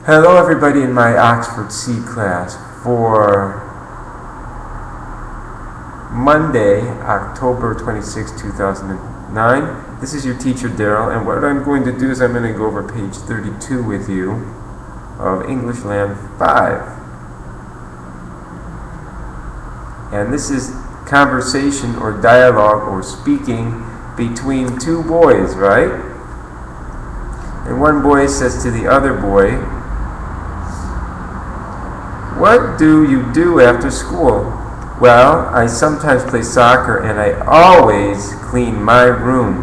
Hello everybody in my Oxford C class for Monday, October 26, 2009. This is your teacher Daryl, and what I'm going to do is I'm going to go over page 32 with you of English Land 5. And this is conversation or dialogue or speaking between two boys, right? And one boy says to the other boy, "What do you do after school?" "Well, I sometimes play soccer and I always clean my room."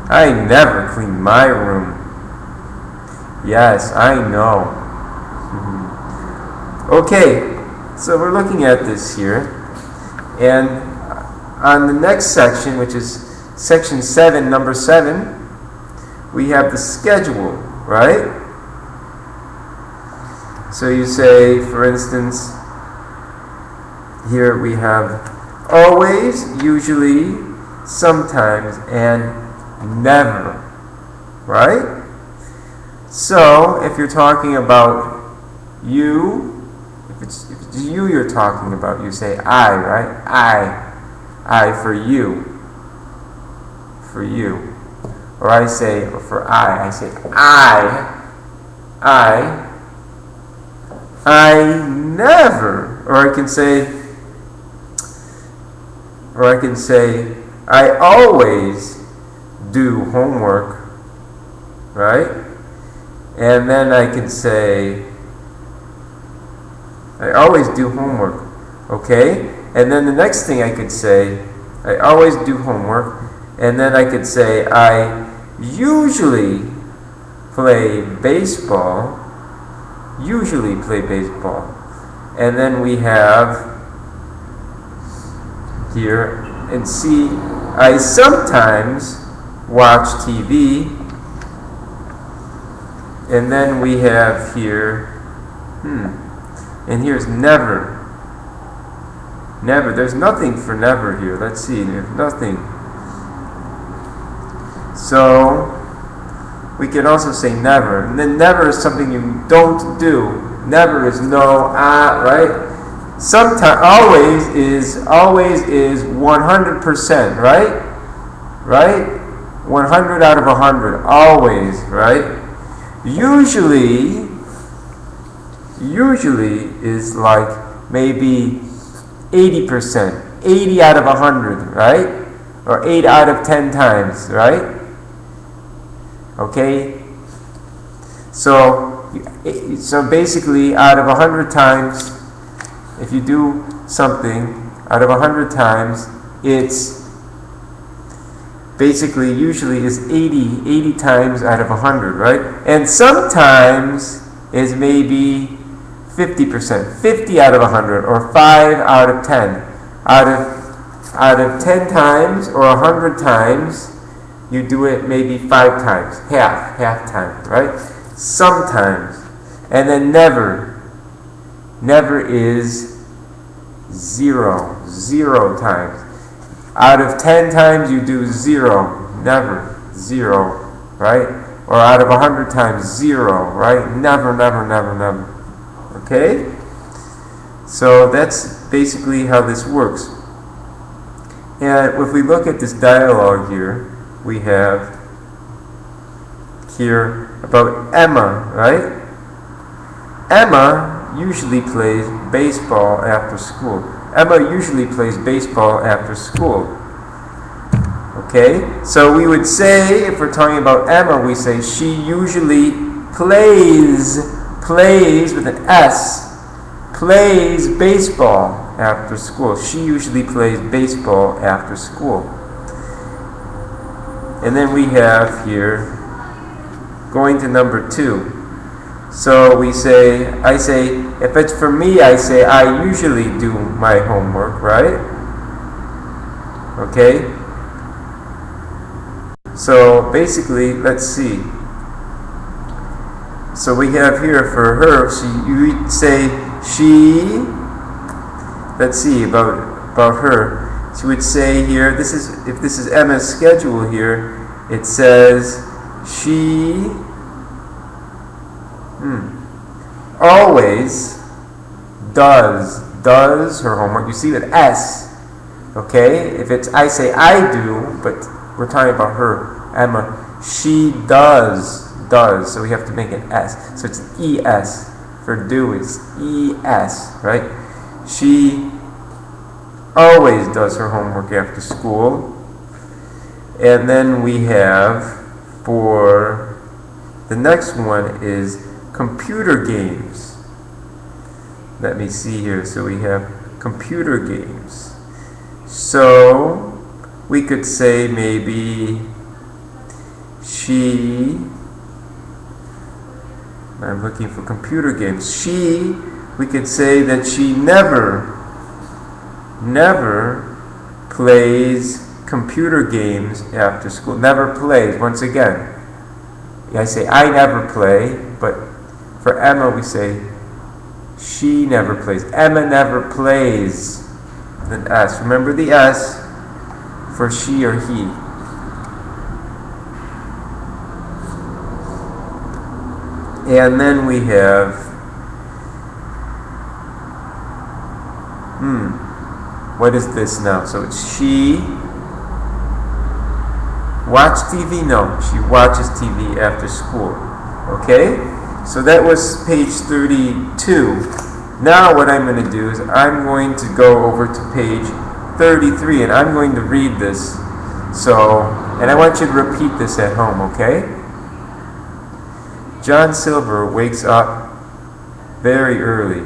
"I never clean my room." "Yes, I know." Okay, so we're looking at this here, and on the next section, which is section 7, number 7, we have the schedule, right? So you say, for instance, here we have always, usually, sometimes, and never, right? So if you're talking about you, if it's you you're talking about, you say I, right? I for you. Or I say, or for I say I never, or I can say, I always do homework, right? And then I can say, I always do homework, okay? And then the next thing I could say, I always do homework, and then I could say, I usually play baseball. And then we have here, and see, I sometimes watch TV. And then we have here, and here's never. There's nothing for never here. Let's see, there's nothing. So we can also say never. And then never is something you don't do. Never is no, right? Sometimes always is 100%, right? Right? 100 out of 100. Always, right? Usually is like maybe 80%. 80 out of 100, right? Or 8 out of 10 times, right? Okay, so basically, out of 100 times, if you do something out of 100 times, it's basically usually is 80 times out of 100, right? And sometimes is maybe 50%, 50 out of 100, or 5 out of 10. Out of 10 times or 100 times, you do it maybe 5 times, half time, right? Sometimes. And then never is 0 times. Out of 10 times you do 0, never, 0, right? Or out of 100 times, 0, right? Never. Okay? So that's basically how this works. And if we look at this dialogue here, we have here about Emma, right? Emma usually plays baseball after school. Okay? So we would say, if we're talking about Emma, we say she usually plays with an S, plays baseball after school. She usually plays baseball after school. And then we have here, going to number 2. So I say, if it's for me, I say, I usually do my homework, right? Okay? So basically, let's see. So we have here for her, you would say, let's see, about her. She would say here, if this is Emma's schedule here, it says she Always does her homework. You see with S, okay? If it's I say I do, but we're talking about her, Emma, she does. So we have to make an S. So it's an ES. For do is ES, right? She always does her homework after school. And then we have, for the next one is computer games. Let me see here. So we have computer games. So we could say maybe I'm looking for computer games. We could say that she never plays computer games after school. Never plays. Once again, I say I never play, but for Emma we say she never plays. Emma never plays. Then S. Remember the S for she or he. And then we have what is this now? So it's she watch TV? No, she watches TV after school. Okay? So that was page 32. Now what I'm going to do is I'm going to go over to page 33 and I'm going to read this. And I want you to repeat this at home, okay? John Silver wakes up very early.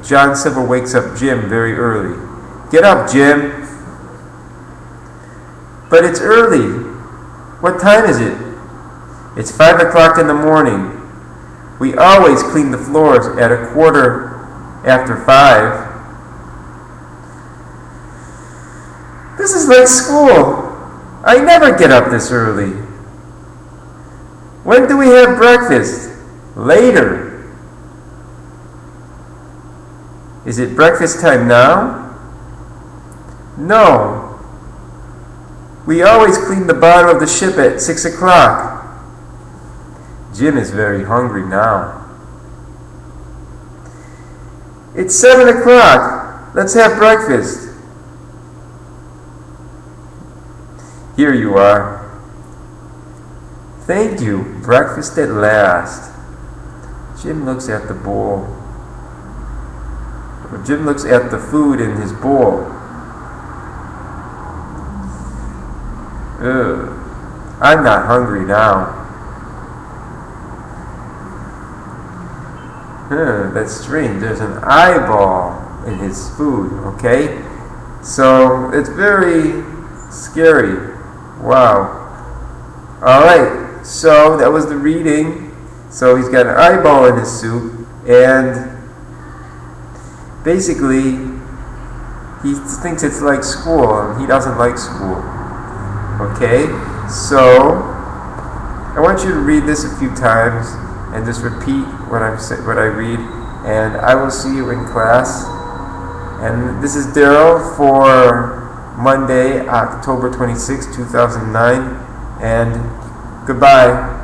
John Silver wakes up Jim very early. Get up, Jim. But it's early. What time is it? It's 5 o'clock in the morning. We always clean the floors at 5:15. This is like school. I never get up this early. When do we have breakfast? Later. Is it breakfast time now? No. We always clean the bottom of the ship at 6 o'clock. Jim is very hungry now. It's 7 o'clock. Let's have breakfast. Here you are. Thank you. Breakfast at last. Jim looks at the bowl. Jim looks at the food in his bowl. Ugh. I'm not hungry now. That's strange. There's an eyeball in his food, okay? So it's very scary. Wow. Alright, so that was the reading. So he's got an eyeball in his soup, and basically he thinks it's like school, and he doesn't like school. Okay? So I want you to read this a few times and just repeat what I read, and I will see you in class. And this is Daryl for Monday, October 26, 2009, and goodbye.